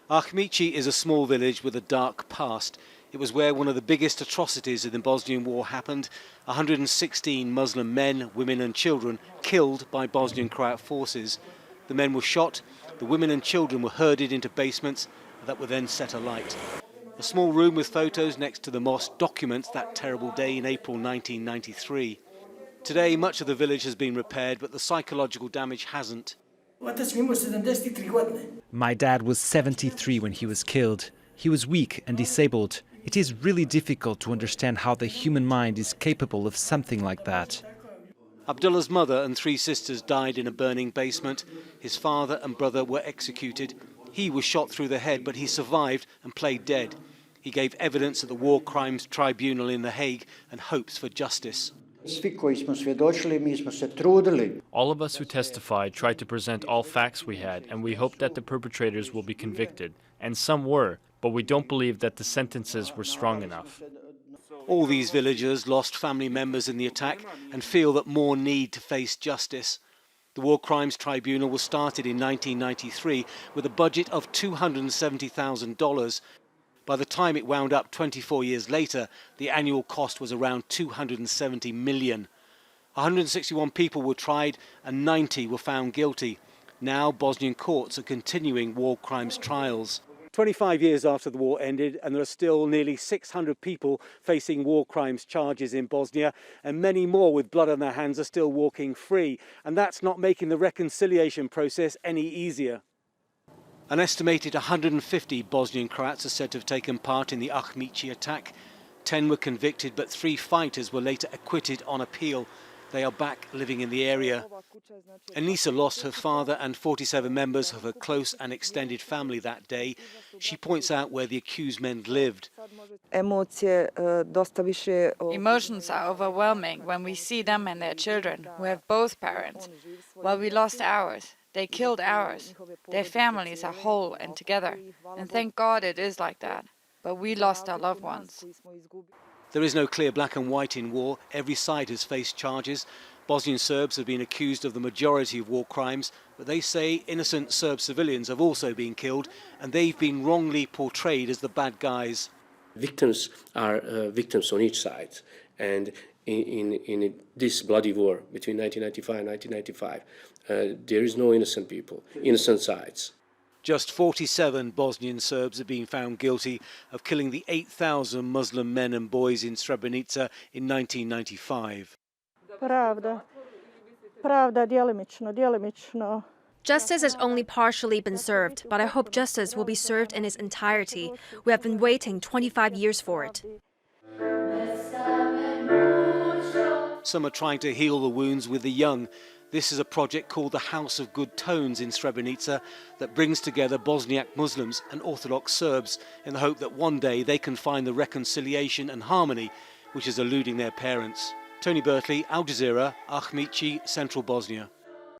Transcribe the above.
Ahmici is a small village with a dark past. It was where one of the biggest atrocities in the Bosnian War happened. 116 Muslim men, women and children killed by Bosnian Croat forces. The men were shot, the women and children were herded into basements that were then set alight. A small room with photos next to the mosque documents that terrible day in April 1993. Today, much of the village has been repaired, but the psychological damage hasn't. My dad was 73 when he was killed. He was weak and disabled. It is really difficult to understand how the human mind is capable of something like that. Abdullah's mother and 3 sisters died in a burning basement. His father and brother were executed. He was shot through the head, but he survived and played dead. He gave evidence at the War Crimes Tribunal in The Hague and hopes for justice. All of us who testified tried to present all facts we had, and we hope that the perpetrators will be convicted. And some were, but we don't believe that the sentences were strong enough. All these villagers lost family members in the attack and feel that more need to face justice. The War Crimes Tribunal was started in 1993 with a budget of $270,000. By the time it wound up 24 years later, the annual cost was around $270 million. 161 people were tried and 90 were found guilty. Now Bosnian courts are continuing war crimes trials. 25 years after the war ended, and there are still nearly 600 people facing war crimes charges in Bosnia, and many more with blood on their hands are still walking free. And that's not making the reconciliation process any easier. An estimated 150 Bosnian Croats are said to have taken part in the Ahmici attack. 10 were convicted, but 3 fighters were later acquitted on appeal. They are back living in the area. ENISA lost her father and 47 members of her close and extended family that day. She points out where the accused men lived. Emotions are overwhelming when we see them and their children, who have both parents. Well, we lost ours. They killed ours. Their families are whole and together. And thank God it is like that. But we lost our loved ones. There is no clear black and white in war. Every side has faced charges. Bosnian Serbs have been accused of the majority of war crimes, but they say innocent Serb civilians have also been killed, and they've been wrongly portrayed as the bad guys. Victims are victims on each side. And in this bloody war between 1995 and 1995, there is no innocent people, innocent sides. Just 47 Bosnian Serbs have been found guilty of killing the 8,000 Muslim men and boys in Srebrenica in 1995. Justice has only partially been served, but I hope justice will be served in its entirety. We have been waiting 25 years for it. Some are trying to heal the wounds with the young. This is a project called the House of Good Tones in Srebrenica that brings together Bosniak Muslims and Orthodox Serbs in the hope that one day they can find the reconciliation and harmony which is eluding their parents. Tony Birtley, Al Jazeera, Ahmici, Central Bosnia.